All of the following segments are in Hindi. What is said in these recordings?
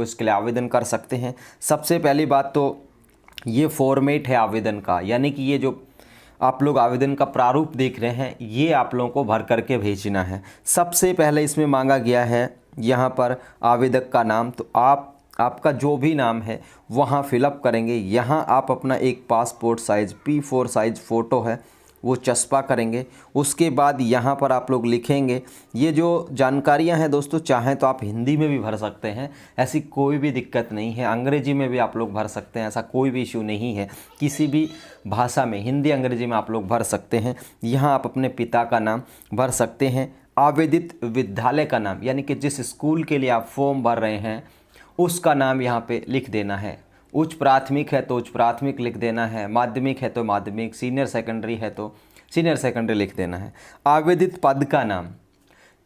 आपको इसके लिए आवेदन कर सकते हैं। सबसे पहली बात तो ये फॉर्मेट है आवेदन का, यानी कि ये जो आप लोग आवेदन का प्रारूप देख रहे हैं ये आप लोगों को भर करके भेजना है। सबसे पहले इसमें मांगा गया है यहाँ पर आवेदक का नाम, तो आपका जो भी नाम है वहाँ फिलअप करेंगे। यहाँ आप अपना एक passport size P4 size photo है वो चस्पा करेंगे। उसके बाद यहाँ पर आप लोग लिखेंगे। ये जो जानकारियाँ हैं दोस्तों, चाहें तो आप हिंदी में भी भर सकते हैं, ऐसी कोई भी दिक्कत नहीं है। अंग्रेजी में भी आप लोग भर सकते हैं, ऐसा कोई भी इशू नहीं है। किसी भी भाषा में, हिंदी अंग्रेजी में आप लोग भर सकते हैं। यहाँ आप अपने पिता का नाम भर सकते हैं, आवेदित विद्यालय का नाम, यानी कि जिस स्कूल के लिए आप फॉर्म भर रहे हैं उसका नाम यहाँ पे लिख देना है। उच्च प्राथमिक है तो उच्च प्राथमिक लिख देना है, माध्यमिक है तो माध्यमिक, सीनियर सेकेंडरी है तो सीनियर सेकेंडरी लिख देना है। आवेदित पद का नाम,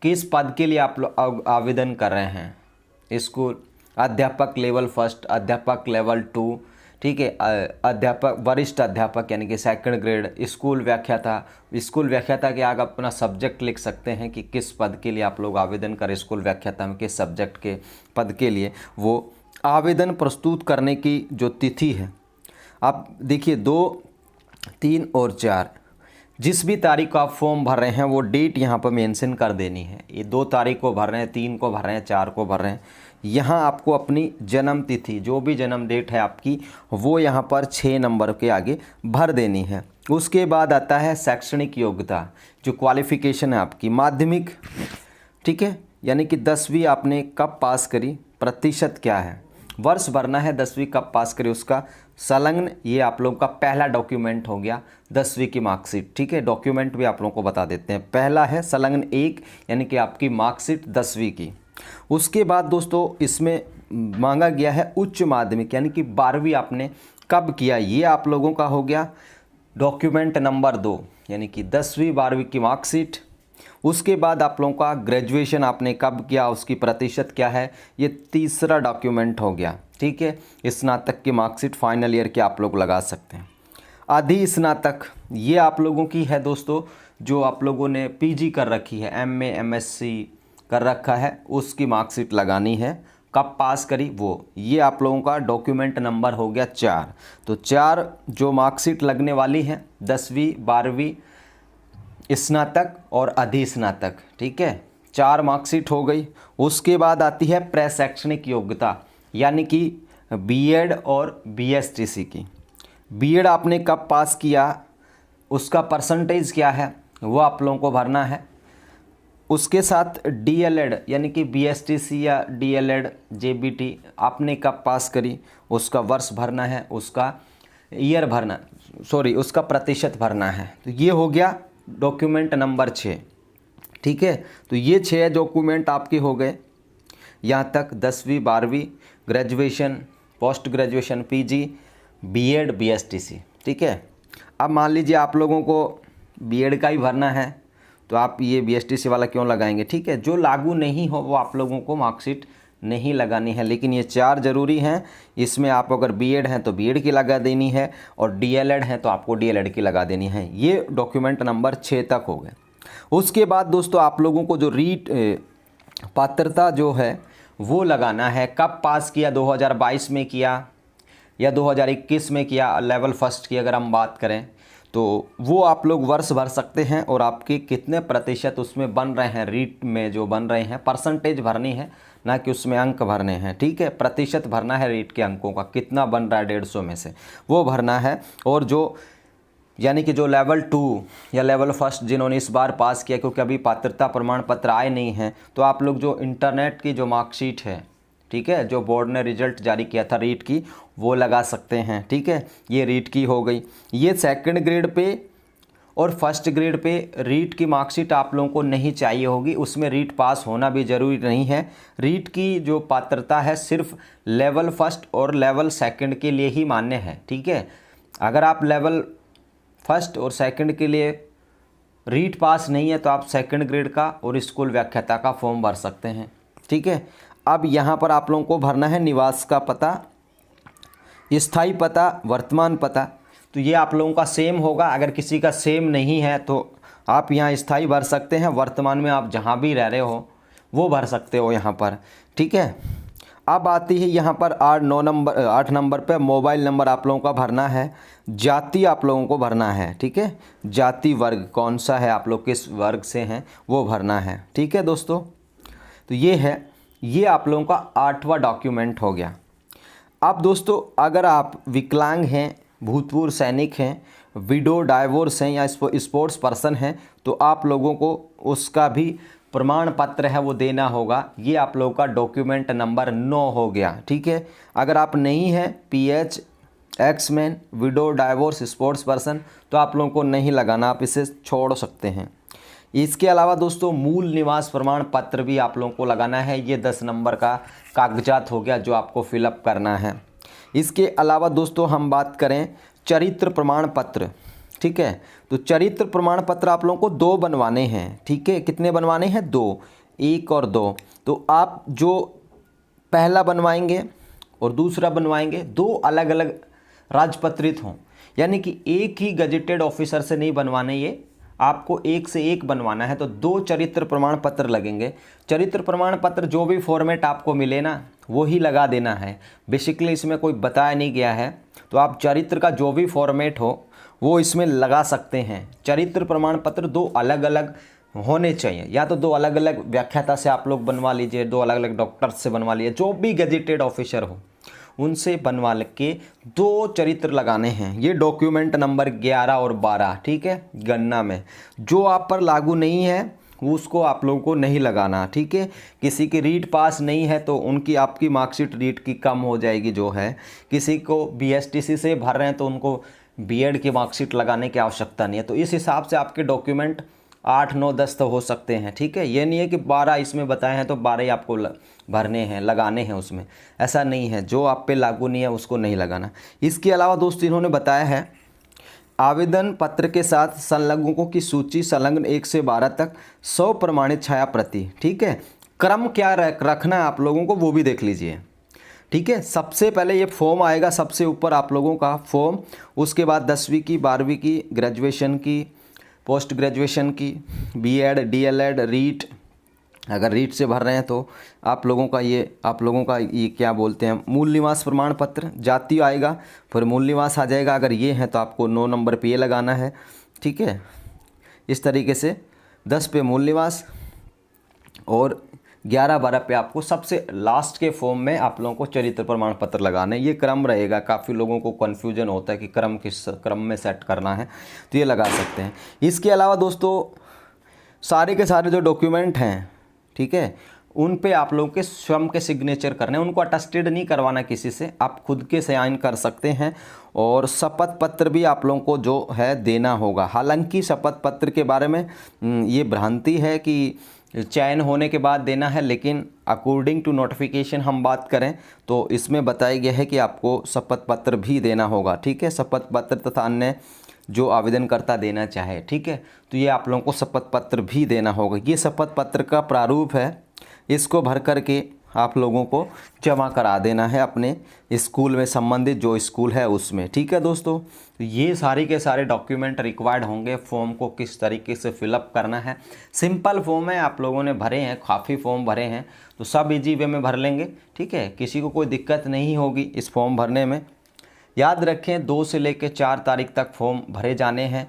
किस पद के लिए आप लोग आवेदन कर रहे हैं। स्कूल अध्यापक लेवल 1, अध्यापक लेवल 2, ठीक है, अध्यापक वरिष्ठ अध्यापक यानी कि सेकंड ग्रेड, स्कूल व्याख्याता के आगे अपना सब्जेक्ट लिख सकते हैं कि किस पद के लिए आप लोग आवेदन करें। स्कूल व्याख्याता में किस सब्जेक्ट के पद के लिए। वो आवेदन प्रस्तुत करने की जो तिथि है आप देखिए 2, 3 और 4, जिस भी तारीख को आप फॉर्म भर रहे हैं वो डेट यहाँ पर मेंशन कर देनी है। ये 2 तारीख को भर रहे हैं, 3 को भर रहे हैं, 4 को भर रहे हैं। यहाँ आपको अपनी जन्म तिथि, जो भी जन्म डेट है आपकी, वो यहाँ पर 6 नंबर के आगे भर देनी है। उसके बाद आता है शैक्षणिक योग्यता, जो क्वालिफ़िकेशन है आपकी माध्यमिक, ठीक है, यानी कि 10वीं आपने कब पास करी, प्रतिशत क्या है, वर्ष भरना है 10वीं कब पास करी उसका संलग्न, ये आप लोगों का पहला डॉक्यूमेंट हो गया 10वीं की मार्कशीट, ठीक है। डॉक्यूमेंट भी आप लोगों को बता देते हैं। पहला है संलग्न 1 यानी कि आपकी मार्कशीट 10वीं की। उसके बाद दोस्तों इसमें मांगा गया है उच्च माध्यमिक, यानी कि 12वीं आपने कब किया, ये आप लोगों का हो गया डॉक्यूमेंट नंबर 2, यानी कि 10वीं 12वीं की मार्कशीट। उसके बाद आप लोगों का ग्रेजुएशन आपने कब किया, उसकी प्रतिशत क्या है, ये तीसरा डॉक्यूमेंट हो गया, ठीक है। स्नातक की मार्कशीट फाइनल ईयर की आप लोग लगा सकते हैं। अधि स्नातक ये आप लोगों की है दोस्तों, जो आप लोगों ने पीजी कर रखी है, MA MSc कर रखा है, उसकी मार्कशीट लगानी है, कब पास करी वो, ये आप लोगों का डॉक्यूमेंट नंबर हो गया 4। तो 4 जो मार्कशीट लगने वाली है 10वीं 12वीं स्नातक और अधिस्नातक, ठीक है, 4 मार्कशीट हो गई। उसके बाद आती है प्रशैक्षणिक योग्यता, यानी कि बीएड और BSTC की। बीएड आपने कब पास किया, उसका परसेंटेज क्या है, वो आप लोगों को भरना है। उसके साथ DLED यानी कि BSTC या DLED JBT आपने कब पास करी, उसका वर्ष भरना है, उसका ईयर भरना, उसका प्रतिशत भरना है। तो ये हो गया डॉक्यूमेंट नंबर 6, ठीक है। तो ये 6 डॉक्यूमेंट आपके हो गए यहाँ तक, 10वीं 12वीं graduation, post graduation PG, BEd BSTC, ठीक है। अब मान लीजिए आप लोगों को BEd का ही भरना है तो आप ये BSTC वाला क्यों लगाएंगे, ठीक है। जो लागू नहीं हो वो आप लोगों को मार्कशीट नहीं लगानी है, लेकिन ये 4 ज़रूरी हैं। इसमें आप अगर BEd हैं तो BEd की लगा देनी है, और DLED हैं तो आपको DLED की लगा देनी है। ये डॉक्यूमेंट नंबर 6 तक हो गए। उसके बाद दोस्तों आप लोगों को जो पात्रता जो है वो लगाना है, कब पास किया, 2022 में किया या 2021 में किया, लेवल 1 की अगर हम बात करें तो वो आप लोग वर्ष भर सकते हैं, और आपके कितने प्रतिशत उसमें बन रहे हैं, रीट में जो बन रहे हैं, परसेंटेज भरनी है ना कि उसमें अंक भरने हैं, ठीक है। प्रतिशत भरना है रीट के अंकों का, कितना बन रहा है 150 में से वो भरना है। और जो यानी कि जो लेवल 2 या लेवल 1 जिन्होंने इस बार पास किया, क्योंकि अभी पात्रता प्रमाण पत्र आए नहीं हैं, तो आप लोग जो इंटरनेट की जो मार्कशीट है, ठीक है, जो बोर्ड ने रिजल्ट जारी किया था रीट की, वो लगा सकते हैं, ठीक है। ये रीट की हो गई। ये सेकंड ग्रेड पे और फर्स्ट ग्रेड पे रीट की मार्कशीट आप लोगों को नहीं चाहिए होगी, उसमें रीट पास होना भी ज़रूरी नहीं है। रीट की जो पात्रता है सिर्फ लेवल 1 और लेवल 2 के लिए ही मान्य है, ठीक है। अगर आप लेवल 1 और 2 के लिए रीट पास नहीं है तो आप सेकंड ग्रेड का और स्कूल व्याख्याता का फॉर्म भर सकते हैं, ठीक है। अब यहाँ पर आप लोगों को भरना है निवास का पता, स्थायी पता, वर्तमान पता। तो ये आप लोगों का सेम होगा। अगर किसी का सेम नहीं है तो आप यहाँ स्थायी भर सकते हैं, वर्तमान में आप जहाँ भी रह रहे हो वो भर सकते हो यहाँ पर, ठीक है। अब आती है यहाँ पर 8 नंबर पे मोबाइल नंबर आप लोगों का भरना है। जाति आप लोगों को भरना है, ठीक है। जाति वर्ग कौन सा है, आप लोग किस वर्ग से हैं वो भरना है, ठीक है दोस्तों। तो ये है, ये आप लोगों का 8वां डॉक्यूमेंट हो गया। अब दोस्तों अगर आप विकलांग हैं, भूतपूर्व सैनिक हैं, विडो डाइवोर्स हैं या स्पोर्ट्स पर्सन हैं तो आप लोगों को उसका भी प्रमाण पत्र है वो देना होगा। ये आप लोगों का डॉक्यूमेंट नंबर 9 हो गया, ठीक है। अगर आप नहीं हैं PH, एक्समैन, विडो डाइवोर्स, स्पोर्ट्स पर्सन तो आप लोगों को नहीं लगाना, आप इसे छोड़ सकते हैं। इसके अलावा दोस्तों मूल निवास प्रमाण पत्र भी आप लोगों को लगाना है। ये 10 नंबर का कागजात हो गया जो आपको फिलअप करना है। इसके अलावा दोस्तों हम बात करें चरित्र प्रमाण पत्र, ठीक है। तो चरित्र प्रमाण पत्र आप लोगों को 2 बनवाने हैं, ठीक है। कितने बनवाने हैं? 2, 1 और 2। तो आप जो पहला बनवाएंगे और दूसरा बनवाएंगे 2 अलग अलग राजपत्रित हों, यानी कि एक ही गजेटेड ऑफिसर से नहीं बनवाने, ये आपको एक से एक बनवाना है। तो 2 चरित्र प्रमाण पत्र लगेंगे। चरित्र प्रमाण पत्र जो भी फॉर्मेट आपको मिले ना वो ही लगा देना है। बेसिकली इसमें कोई बताया नहीं गया है, तो आप चरित्र का जो भी फॉर्मेट हो वो इसमें लगा सकते हैं। चरित्र प्रमाण पत्र 2 अलग अलग होने चाहिए, या तो 2 अलग अलग व्याख्याता से आप लोग बनवा लीजिए, 2 अलग अलग डॉक्टर से बनवा लीजिए, जो भी गजेटेड ऑफिसर हो उनसे बनवा के 2 चरित्र लगाने हैं। ये डॉक्यूमेंट नंबर 11 और 12, ठीक है। गणना में जो आप पर लागू नहीं है उसको आप लोगों को नहीं लगाना, ठीक है। किसी की रीट पास नहीं है तो उनकी आपकी मार्कशीट रीट की कम हो जाएगी जो है। किसी को BSTC से भर रहे हैं तो उनको B.Ed की मार्कशीट लगाने की आवश्यकता नहीं है। तो इस हिसाब से आपके डॉक्यूमेंट 8, 9, 10 तो हो सकते हैं, ठीक है। ये नहीं है कि 12 इसमें बताए हैं तो 12 ही आपको भरने हैं, लगाने हैं उसमें, ऐसा नहीं है। जो आप पे लागू नहीं है उसको नहीं लगाना। इसके अलावा दोस्तों इन्होंने बताया है आवेदन पत्र के साथ संलग्नकों की सूची संलग्न 1 से 12 तक 100 प्रमाणित छाया प्रति, ठीक है। क्रम क्या रखना है आप लोगों को वो भी देख लीजिए, ठीक है। सबसे पहले ये फॉर्म आएगा सबसे ऊपर आप लोगों का फॉर्म, उसके बाद 10वीं की, 12वीं की, ग्रेजुएशन की, पोस्ट ग्रेजुएशन की, B.Ed, D.LED, रीट, अगर रीट से भर रहे हैं तो आप लोगों का ये क्या बोलते हैं मूल निवास प्रमाण पत्र, जाति आएगा, फिर मूल निवास आ जाएगा। अगर ये है तो आपको 9 नंबर पे ये लगाना है, ठीक है। इस तरीके से 10 पे मूल निवास और 11, 12 पे आपको सबसे लास्ट के फॉर्म में आप लोगों को चरित्र प्रमाण पत्र लगाना है। ये क्रम रहेगा, काफ़ी लोगों को कन्फ्यूजन होता है कि क्रम किस क्रम में सेट करना है, तो ये लगा सकते हैं। इसके अलावा दोस्तों सारे के सारे जो डॉक्यूमेंट हैं, ठीक है, उन पे आप लोगों के स्वयं के सिग्नेचर करने हैं, उनको अटेस्टेड नहीं करवाना किसी से, आप खुद के साइन कर सकते हैं। और शपथ पत्र भी आप लोगों को जो है देना होगा। हालांकि शपथ पत्र के बारे में ये भ्रांति है कि चयन होने के बाद देना है, लेकिन अकॉर्डिंग टू नोटिफिकेशन हम बात करें तो इसमें बताया गया है कि आपको शपथ पत्र भी देना होगा, ठीक है। शपथ पत्र तथा अन्य जो आवेदनकर्ता देना चाहे, ठीक है, तो ये आप लोगों को शपथ पत्र भी देना होगा। ये शपथ पत्र का प्रारूप है, इसको भर करके आप लोगों को जमा करा देना है अपने स्कूल में, संबंधित जो स्कूल है उसमें, ठीक है दोस्तों। तो ये सारे के सारे डॉक्यूमेंट रिक्वायर्ड होंगे। फॉर्म को किस तरीके से फिलअप करना है, सिंपल फॉर्म है, आप लोगों ने भरे हैं, काफ़ी फॉर्म भरे हैं तो सब इजी वे में भर लेंगे, ठीक है। किसी को कोई दिक्कत नहीं होगी इस फॉर्म भरने में। याद रखें 2 से लेकर 4 तारीख तक फॉर्म भरे जाने हैं